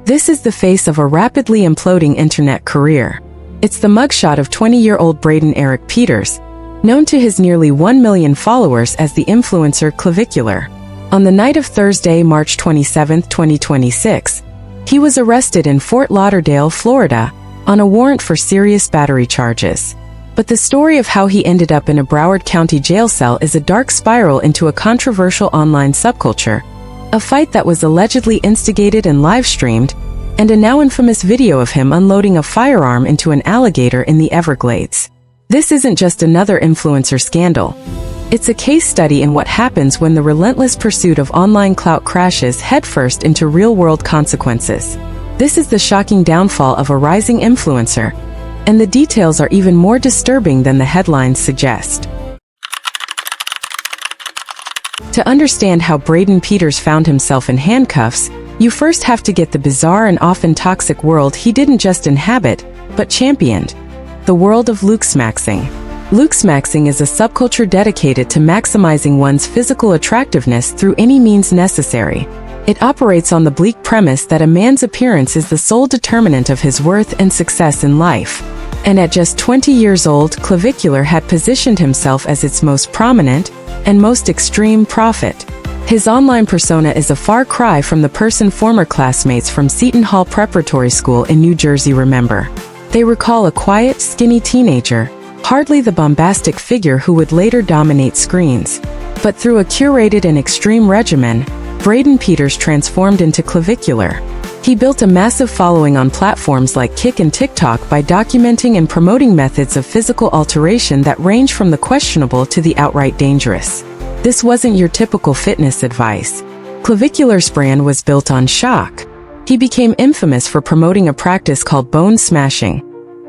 This is the face of a rapidly imploding internet career. It's the mugshot of 20-year-old Braden Eric Peters, known to his nearly 1 million followers as the influencer Clavicular. On the night of Thursday, March 27, 2026, he was arrested in Fort Lauderdale, Florida, on a warrant for serious battery charges. But the story of how he ended up in a Broward County jail cell is a dark spiral into a controversial online subculture, a fight that was allegedly instigated and live-streamed, and a now infamous video of him unloading a firearm into an alligator in the Everglades. This isn't just another influencer scandal. It's a case study in what happens when the relentless pursuit of online clout crashes headfirst into real-world consequences. This is the shocking downfall of a rising influencer, and the details are even more disturbing than the headlines suggest. To understand how Braden Peters found himself in handcuffs, you first have to get the bizarre and often toxic world he didn't just inhabit, but championed: the world of looksmaxing. Looksmaxing is a subculture dedicated to maximizing one's physical attractiveness through any means necessary. It operates on the bleak premise that a man's appearance is the sole determinant of his worth and success in life. And at just 20 years old, Clavicular had positioned himself as its most prominent and most extreme prophet. His online persona is a far cry from the person former classmates from Seton Hall Preparatory School in New Jersey remember. They recall a quiet, skinny teenager, hardly the bombastic figure who would later dominate screens. But through a curated and extreme regimen, Braden Peters transformed into Clavicular. He built a massive following on platforms like Kick and TikTok by documenting and promoting methods of physical alteration that range from the questionable to the outright dangerous. This wasn't your typical fitness advice. Clavicular's brand was built on shock. He became infamous for promoting a practice called bone smashing,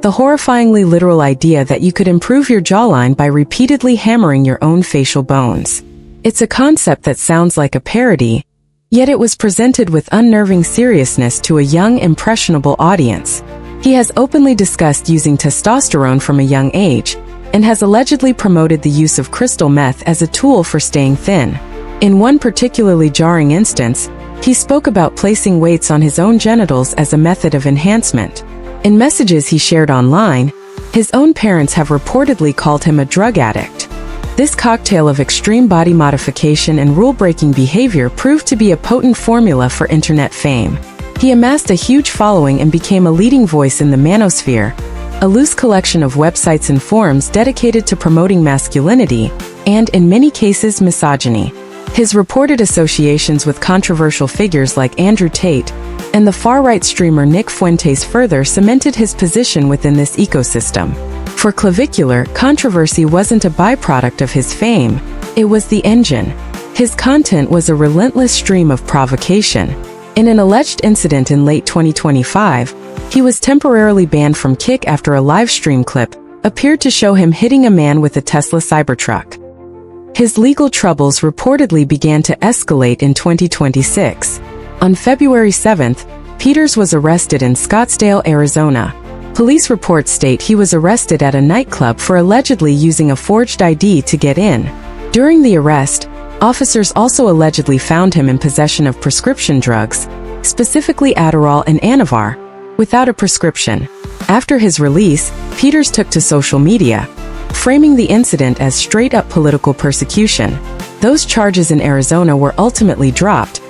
the horrifyingly literal idea that you could improve your jawline by repeatedly hammering your own facial bones. It's a concept that sounds like a parody, yet it was presented with unnerving seriousness to a young, impressionable audience. He has openly discussed using testosterone from a young age, and has allegedly promoted the use of crystal meth as a tool for staying thin. In one particularly jarring instance, he spoke about placing weights on his own genitals as a method of enhancement. In messages he shared online, his own parents have reportedly called him a drug addict. This cocktail of extreme body modification and rule-breaking behavior proved to be a potent formula for internet fame. He amassed a huge following and became a leading voice in the manosphere, a loose collection of websites and forums dedicated to promoting masculinity and, in many cases, misogyny. His reported associations with controversial figures like Andrew Tate and the far-right streamer Nick Fuentes further cemented his position within this ecosystem. For Clavicular, controversy wasn't a byproduct of his fame, it was the engine. His content was a relentless stream of provocation. In an alleged incident in late 2025, he was temporarily banned from Kick after a live stream clip appeared to show him hitting a man with a Tesla Cybertruck. His legal troubles reportedly began to escalate in 2026. On February 7th, Peters was arrested in Scottsdale, Arizona. Police reports state he was arrested at a nightclub for allegedly using a forged ID to get in. During the arrest, officers also allegedly found him in possession of prescription drugs, specifically Adderall and Anavar, without a prescription. After his release, Peters took to social media, framing the incident as straight-up political persecution. Those charges in Arizona were ultimately dropped,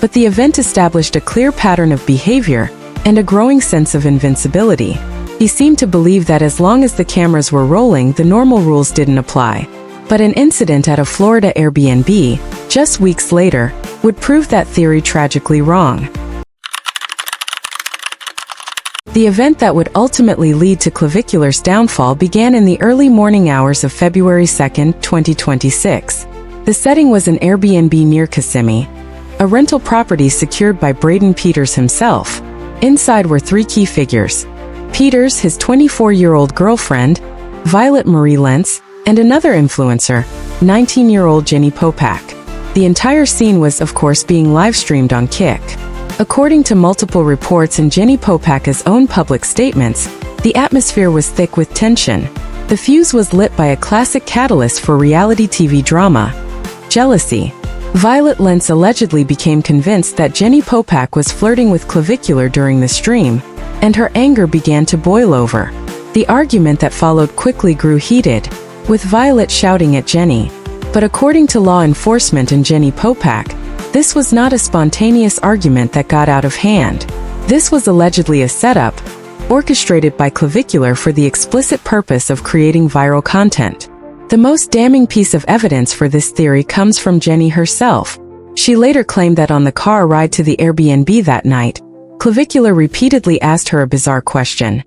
but the event established a clear pattern of behavior and a growing sense of invincibility. He seemed to believe that as long as the cameras were rolling, the normal rules didn't apply. But an incident at a Florida Airbnb, just weeks later, would prove that theory tragically wrong. The event that would ultimately lead to Clavicular's downfall began in the early morning hours of February 2, 2026. The setting was an Airbnb near Kissimmee, a rental property secured by Braden Peters himself. Inside were three key figures: Peters, his 24-year-old girlfriend, Violet Marie Lentz, and another influencer, 19-year-old Jenny Popak. The entire scene was, of course, being live-streamed on Kick. According to multiple reports and Jenny Popak's own public statements, the atmosphere was thick with tension. The fuse was lit by a classic catalyst for reality TV drama: jealousy. Violet Lentz allegedly became convinced that Jenny Popak was flirting with Clavicular during the stream, and her anger began to boil over. The argument that followed quickly grew heated, with Violet shouting at Jenny. But according to law enforcement and Jenny Popak, this was not a spontaneous argument that got out of hand. This was allegedly a setup, orchestrated by Clavicular for the explicit purpose of creating viral content. The most damning piece of evidence for this theory comes from Jenny herself. She later claimed that on the car ride to the Airbnb that night, Clavicular repeatedly asked her a bizarre question.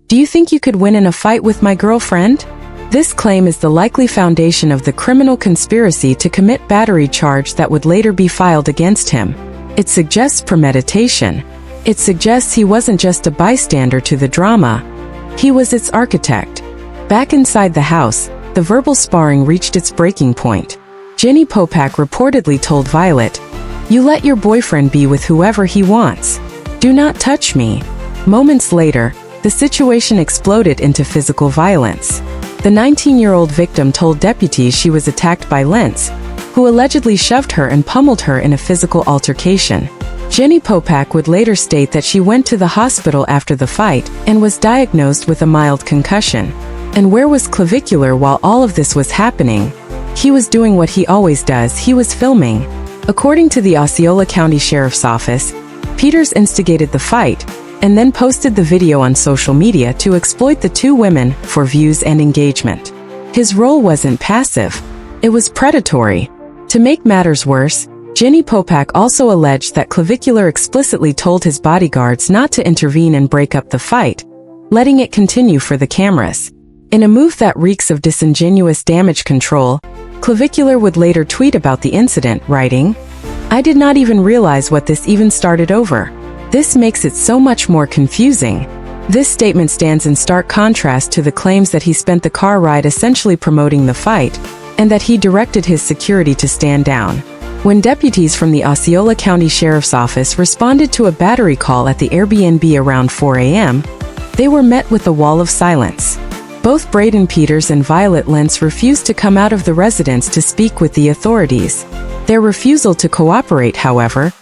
"Do you think you could win in a fight with my girlfriend?" This claim is the likely foundation of the criminal conspiracy to commit battery charge that would later be filed against him. It suggests premeditation. It suggests he wasn't just a bystander to the drama. He was its architect. Back inside the house, the verbal sparring reached its breaking point. Jenny Popak reportedly told Violet, "You let your boyfriend be with whoever he wants. Do not touch me." Moments later, the situation exploded into physical violence. The 19-year-old victim told deputies she was attacked by Lentz, who allegedly shoved her and pummeled her in a physical altercation. Jenny Popak would later state that she went to the hospital after the fight and was diagnosed with a mild concussion. And where was Clavicular while all of this was happening? He was doing what he always does, he was filming. According to the Osceola County Sheriff's Office, Peters instigated the fight, and then posted the video on social media to exploit the two women for views and engagement. His role wasn't passive, it was predatory. To make matters worse, Jenny Popak also alleged that Clavicular explicitly told his bodyguards not to intervene and break up the fight, letting it continue for the cameras. In a move that reeks of disingenuous damage control, Clavicular would later tweet about the incident, writing, "I did not even realize what this even started over. This makes it so much more confusing." This statement stands in stark contrast to the claims that he spent the car ride essentially promoting the fight, and that he directed his security to stand down. When deputies from the Osceola County Sheriff's Office responded to a battery call at the Airbnb around 4 a.m., they were met with a wall of silence. Both Braden Peters and Violet Lentz refused to come out of the residence to speak with the authorities. Their refusal to cooperate, however,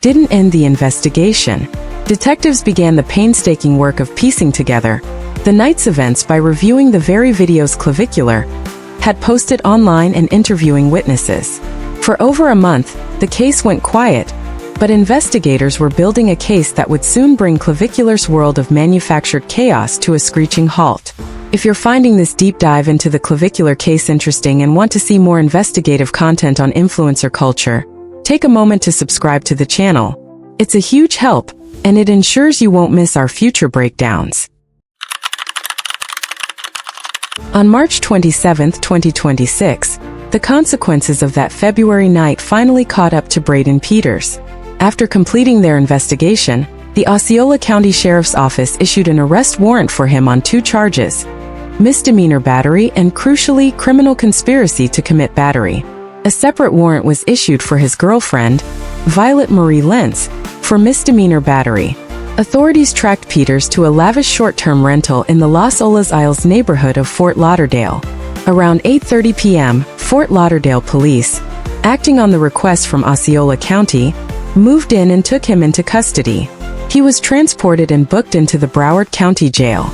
didn't end the investigation. Detectives began the painstaking work of piecing together the night's events by reviewing the very videos Clavicular had posted online and interviewing witnesses. For over a month, the case went quiet, but investigators were building a case that would soon bring Clavicular's world of manufactured chaos to a screeching halt. If you're finding this deep dive into the Clavicular case interesting and want to see more investigative content on influencer culture, take a moment to subscribe to the channel. It's a huge help, and it ensures you won't miss our future breakdowns. On March 27, 2026, the consequences of that February night finally caught up to Braden Peters. After completing their investigation, the Osceola County Sheriff's Office issued an arrest warrant for him on 2 charges: misdemeanor battery and, crucially, criminal conspiracy to commit battery. A separate warrant was issued for his girlfriend, Violet Marie Lentz, for misdemeanor battery. Authorities tracked Peters to a lavish short-term rental in the Los Isles neighborhood of Fort Lauderdale. Around 8:30 p.m., Fort Lauderdale police, acting on the request from Osceola County, moved in and took him into custody. He was transported and booked into the Broward County Jail.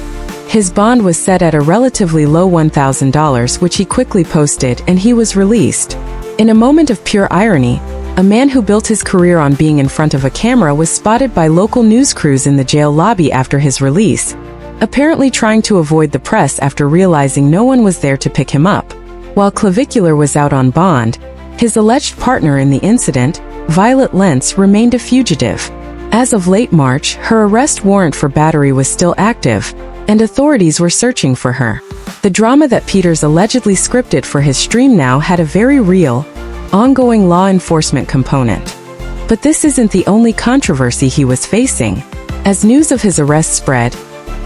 His bond was set at a relatively low $1,000, which he quickly posted, and he was released. In a moment of pure irony, a man who built his career on being in front of a camera was spotted by local news crews in the jail lobby after his release, apparently trying to avoid the press after realizing no one was there to pick him up. While Clavicular was out on bond, his alleged partner in the incident, Violet Lentz, remained a fugitive. As of late March, her arrest warrant for battery was still active, and authorities were searching for her. The drama that Peters allegedly scripted for his stream now had a very real, ongoing law enforcement component. But this isn't the only controversy he was facing. As news of his arrest spread,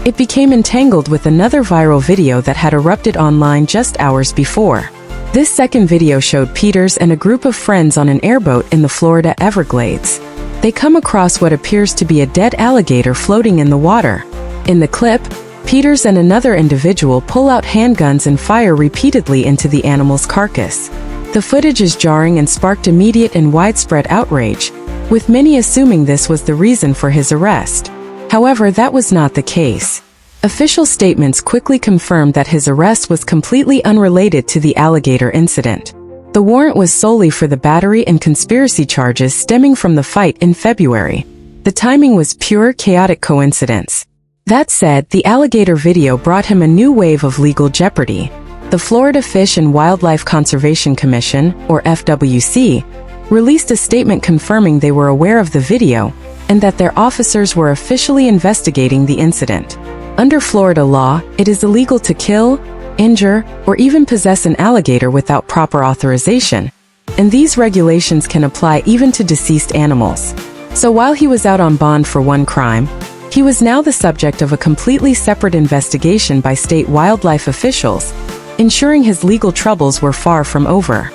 it became entangled with another viral video that had erupted online just hours before. This second video showed Peters and a group of friends on an airboat in the Florida Everglades. They come across what appears to be a dead alligator floating in the water. In the clip, Peters and another individual pull out handguns and fire repeatedly into the animal's carcass. The footage is jarring and sparked immediate and widespread outrage, with many assuming this was the reason for his arrest. However, that was not the case. Official statements quickly confirmed that his arrest was completely unrelated to the alligator incident. The warrant was solely for the battery and conspiracy charges stemming from the fight in February. The timing was pure chaotic coincidence. That said, the alligator video brought him a new wave of legal jeopardy. The Florida Fish and Wildlife Conservation Commission, or FWC, released a statement confirming they were aware of the video and that their officers were officially investigating the incident. Under Florida law, it is illegal to kill, injure, or even possess an alligator without proper authorization, and these regulations can apply even to deceased animals. So while he was out on bond for one crime, he was now the subject of a completely separate investigation by state wildlife officials, ensuring his legal troubles were far from over.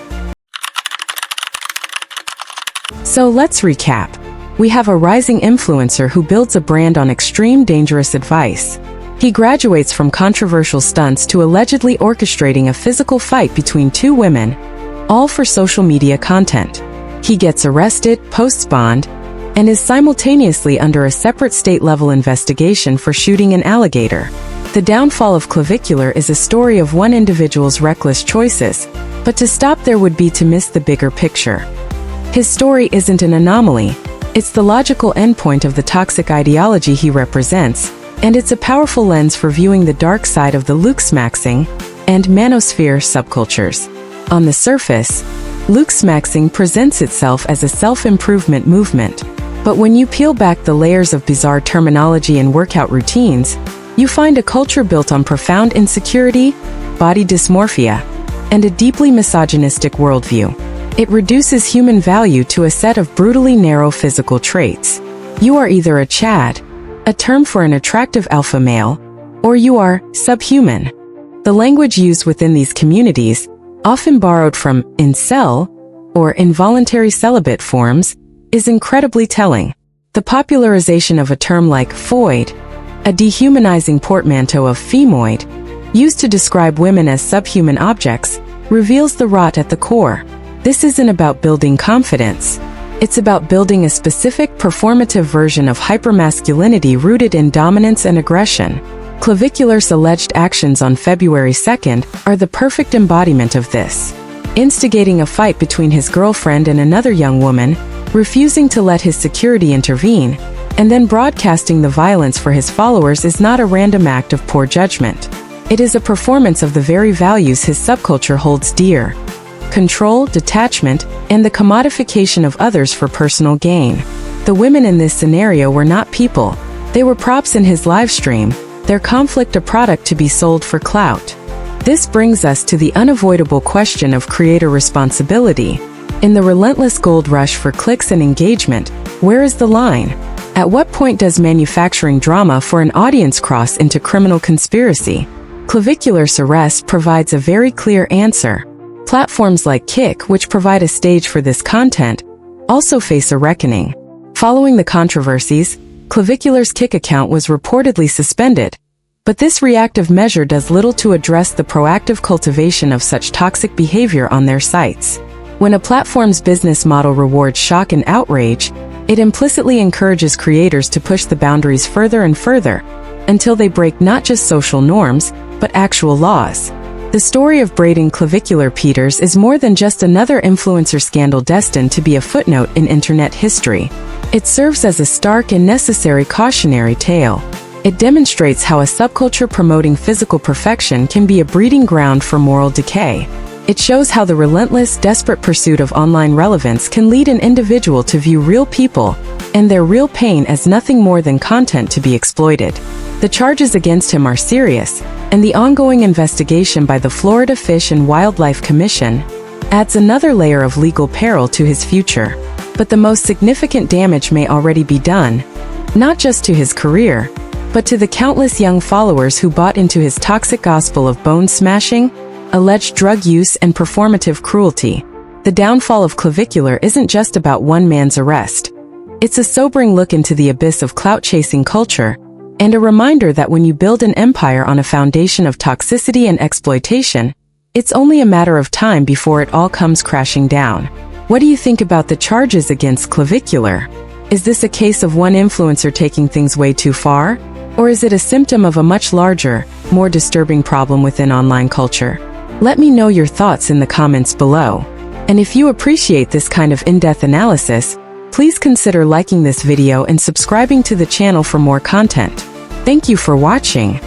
So let's recap. We have a rising influencer who builds a brand on extreme dangerous advice. He graduates from controversial stunts to allegedly orchestrating a physical fight between two women, all for social media content. He gets arrested, posts bond, and is simultaneously under a separate state-level investigation for shooting an alligator. The downfall of Clavicular is a story of one individual's reckless choices, but to stop there would be to miss the bigger picture. His story isn't an anomaly. It's the logical endpoint of the toxic ideology he represents, and it's a powerful lens for viewing the dark side of the looksmaxing and manosphere subcultures. On the surface, looksmaxing presents itself as a self-improvement movement, but when you peel back the layers of bizarre terminology and workout routines, you find a culture built on profound insecurity, body dysmorphia, and a deeply misogynistic worldview. It reduces human value to a set of brutally narrow physical traits. You are either a Chad, a term for an attractive alpha male, or you are subhuman. The language used within these communities, often borrowed from incel or involuntary celibate forms, is incredibly telling. The popularization of a term like foid, a dehumanizing portmanteau of femoid, used to describe women as subhuman objects, reveals the rot at the core. This isn't about building confidence. It's about building a specific performative version of hypermasculinity rooted in dominance and aggression. Clavicular's alleged actions on February 2nd are the perfect embodiment of this. Instigating a fight between his girlfriend and another young woman, refusing to let his security intervene, and then broadcasting the violence for his followers is not a random act of poor judgment. It is a performance of the very values his subculture holds dear: control, detachment, and the commodification of others for personal gain. The women in this scenario were not people. They were props in his livestream, their conflict a product to be sold for clout. This brings us to the unavoidable question of creator responsibility. In the relentless gold rush for clicks and engagement, where is the line? At what point does manufacturing drama for an audience cross into criminal conspiracy? Clavicular's arrest provides a very clear answer. Platforms like Kick, which provide a stage for this content, also face a reckoning. Following the controversies, Clavicular's Kick account was reportedly suspended, but this reactive measure does little to address the proactive cultivation of such toxic behavior on their sites. When a platform's business model rewards shock and outrage, it implicitly encourages creators to push the boundaries further and further, until they break not just social norms, but actual laws. The story of Braden Clavicular Peters is more than just another influencer scandal destined to be a footnote in internet history. It serves as a stark and necessary cautionary tale. It demonstrates how a subculture promoting physical perfection can be a breeding ground for moral decay. It shows how the relentless, desperate pursuit of online relevance can lead an individual to view real people and their real pain as nothing more than content to be exploited. The charges against him are serious, and the ongoing investigation by the Florida Fish and Wildlife Commission adds another layer of legal peril to his future. But the most significant damage may already be done, not just to his career, but to the countless young followers who bought into his toxic gospel of bone smashing, alleged drug use, and performative cruelty. The downfall of Clavicular isn't just about one man's arrest. It's a sobering look into the abyss of clout-chasing culture, and a reminder that when you build an empire on a foundation of toxicity and exploitation, It's only a matter of time before it all comes crashing down. What do you think about the charges against Clavicular? Is this a case of one influencer taking things way too far? Or is it a symptom of a much larger, more disturbing problem within online culture? Let me know your thoughts in the comments below. And if you appreciate this kind of in-depth analysis, please consider liking this video and subscribing to the channel for more content. Thank you for watching.